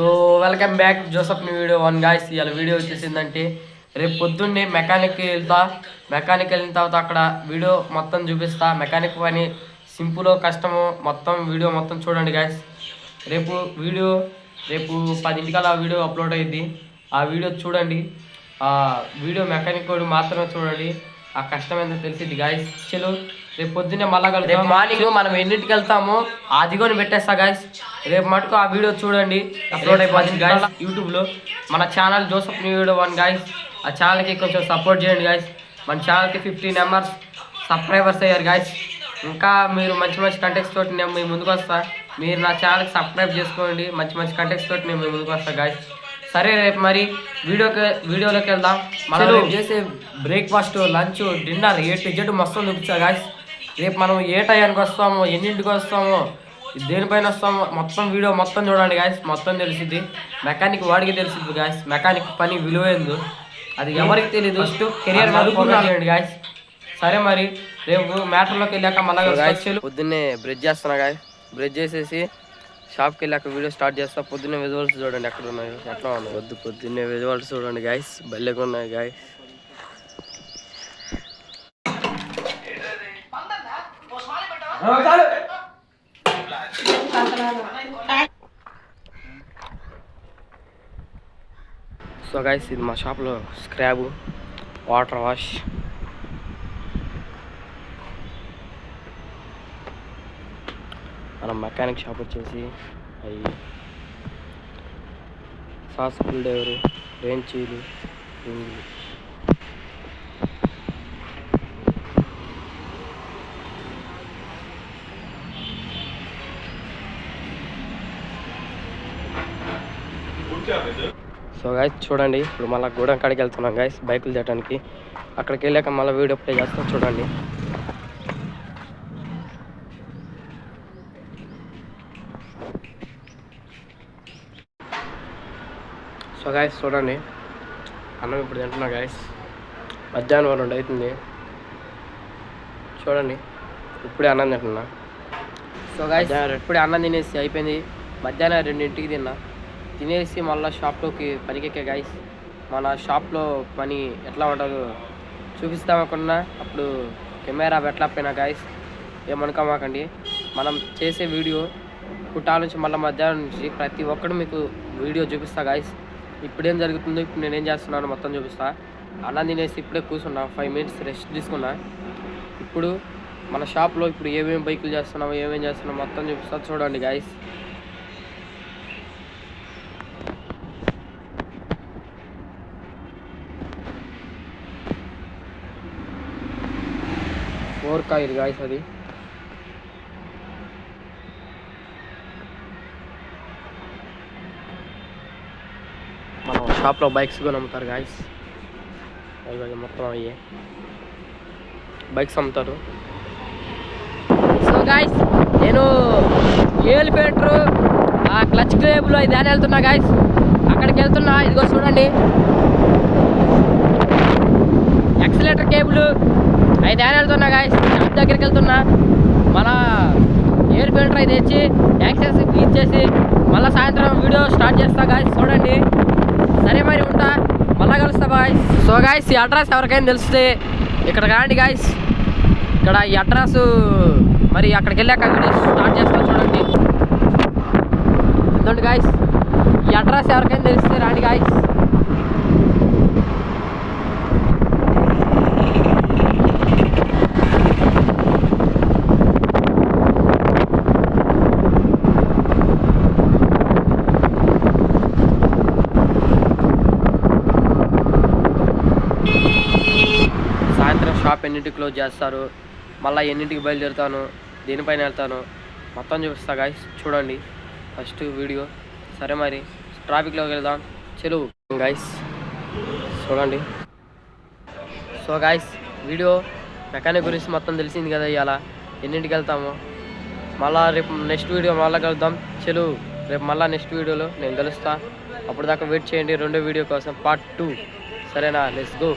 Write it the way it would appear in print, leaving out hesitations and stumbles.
So welcome back Joseph new video one guys. ఇవాళ video వచ్చేసిందంటే రేపు పొద్దున్నే మెకానిక్కి వెళ్ళిన తర్వాత అక్కడ వీడియో మొత్తం చూపిస్తా. మెకానిక్ పని సింపుల్ కష్టము మొత్తం వీడియో మొత్తం చూడండి గాయస్. రేపు 10 వీడియో అప్లోడ్ అయ్యింది. ఆ వీడియో చూడండి. ఆ వీడియో మెకానిక్ కూడా మాత్రమే చూడండి. ఆ కష్టం ఏంటో తెలిసింది గాయస్. చలో రేపు పొద్దున్నే మళ్ళా రేపు మార్నింగ్ మనం ఎన్నింటికి వెళ్తామో అదిగోని పెట్టేస్తా గాయస్. రేపు మటుకు ఆ వీడియో చూడండి. అప్లోడ్ అయిపోతుంది గాయస్ యూట్యూబ్లో. మన channel Joseph new video one guys. ఆ ఛానల్కి కొంచెం సపోర్ట్ చేయండి గాయస్. మన ఛానల్కి 15 మెంబర్స్ సబ్స్క్రైబర్స్ అయ్యారు గాయస్. ఇంకా మీరు మంచి కంటెక్ట్స్ తోటి నేను మీ ముందుకు వస్తా. మీరు నా ఛానల్కి సబ్స్క్రైబ్ చేసుకోండి. మంచి కంటెక్ట్స్ తోటి నేను మీ ముందుకు వస్తా గాయస్. సరే రేపు మరి వీడియోలోకి వెళ్దాం. మనం చేసే breakfast, lunch, dinner A to Z మొత్తం చూపించా గాయస్. రేపు మనం ఏ టైంకి వస్తామో, ఎన్నింటికి వస్తామో, దేనిపైన వస్తామో మొత్తం వీడియో మొత్తం చూడండి గాయస్. మొత్తం తెలిసిద్ది. మెకానిక్ వాడికి తెలిసిద్ది గాయస్. మెకానిక్ పని విలువైంది అది ఎవరికి తెలియదు. ఫస్ట్ కెరియర్ చేయండి గాయస్. సరే మరి రేపు మ్యాటర్లోకి వెళ్ళాక మళ్ళీ గాయస్ పొద్దున్నే బ్రెడ్ చేస్తున్నా గాయస్. బ్రెడ్ చేసేసి షాప్కి వెళ్ళాక వీడియో స్టార్ట్ చేస్తా. పొద్దున్నే విజువల్స్ చూడండి ఎక్కడ ఉన్నాయో, ఎట్లా ఉన్నాయి. పొద్దున్నే విజువల్స్ చూడండి గాయస్. బల్లెగా ఉన్నాయి గాయస్. సో గాయస్ ఇది మా షాప్లో స్క్రాబ్, వాటర్ వాష్. మన మెకానిక్ షాప్ వచ్చేసి అవి సాస్ పుల్డేవరు, రేంచీలు, రింగులు. సో గాయస్ చూడండి ఇప్పుడు మళ్ళీ గూడెం కాడికి వెళ్తున్నాం గాయస్ బైకులు చేయడానికి. అక్కడికి వెళ్ళాక మళ్ళీ వీడియో ప్లే చేస్తాం చూడండి. సో గాయస్ చూడండి అన్నం ఇప్పుడు తింటున్నా గాయస్. మధ్యాహ్నం 2 అవుతుంది. చూడండి ఇప్పుడే అన్నం తింటున్నా. సో గాయస్ ఇప్పుడే అన్నం తినేసి అయిపోయింది. మధ్యాహ్నం 2ంటికి తినేసి మళ్ళీ షాప్లోకి పనికెక్కే గాయస్. మన షాప్లో పని ఎట్లా ఉంటుందో చూపిస్తామనుకున్నా. అప్పుడు కెమెరా పెట్టలేకపోయినా గాయస్, ఏమనుకోమాకండి. మనం చేసే వీడియో పుట్టా నుంచి మళ్ళీ మధ్యాహ్నం నుంచి ప్రతి ఒక్కడు మీకు వీడియో చూపిస్తా గాయస్. ఇప్పుడేం జరుగుతుందో, ఇప్పుడు నేనేం చేస్తున్నానో మొత్తం చూపిస్తా. అన్నం తినేసి ఇప్పుడే కూర్చున్నా, 5 minutes రెస్ట్ తీసుకున్నా. ఇప్పుడు మన షాప్లో ఇప్పుడు ఏమేమి బైకులు చేస్తున్నామో, ఏమేమి చేస్తున్నామో మొత్తం చూపిస్తా చూడండి గాయస్. ఇది గాయస్ అది మనం షాప్లో బైక్స్ కూడా అమ్ముతారు గాయస్. మొత్తం అయ్యే బైక్స్ అమ్ముతారు. సో గాయస్ నేను ఎలిఫెంటర్ ఆ క్లచ్ కేబుల్ ఇది అని వెళ్తున్నా గాయస్. అక్కడికి వెళ్తున్నా. ఇదిగో చూడండి యాక్సిలేటర్ కేబుల్ అయితే అని వెళ్తున్నా గాయస్. షాప్ దగ్గరికి వెళ్తున్నా. మన ఎయిర్ ఫిల్టర్ అయితే తెచ్చి యాక్సెస్ ఇచ్చేసి మళ్ళీ సాయంత్రం వీడియో స్టార్ట్ చేస్తా గాయస్. చూడండి సరే మరి ఉంటా, మళ్ళీ కలుస్తా గాయస్. సో గాయస్ ఈ అడ్రస్ ఎవరికైనా తెలిస్తే ఇక్కడ కాండి గాయస్. ఇక్కడ ఈ అడ్రస్ మరి అక్కడికి వెళ్ళాక వీడియో స్టార్ట్ చేస్తా చూడండి. ఎందుకంటే గాయస్ ఈ అడ్రస్ ఎవరికైనా తెలిస్తే రాండి గాయస్. షాప్ ఎన్నింటికి క్లోజ్ చేస్తారు, మళ్ళీ ఎన్నింటికి బయలుదేరుతాను, దేనిపైన వెళ్తాను మొత్తం చూపిస్తా గాయస్. చూడండి ఫస్ట్ వీడియో. సరే మరి ట్రాఫిక్లోకి వెళ్దాం చెలు గాయస్. చూడండి సో గాయస్ వీడియో మెకానిక్ గురించి మొత్తం తెలిసింది కదా. ఇవాళ ఎన్నింటికి వెళ్తాము, మళ్ళీ రేపు నెక్స్ట్ వీడియో మళ్ళీ కలుద్దాం చెలు. రేపు మళ్ళీ నెక్స్ట్ వీడియోలో నేను కలుస్తా. అప్పుడు దాకా వెయిట్ చేయండి 2వ వీడియో కోసం పార్ట్ 2. సరేనా, లెట్స్ గో.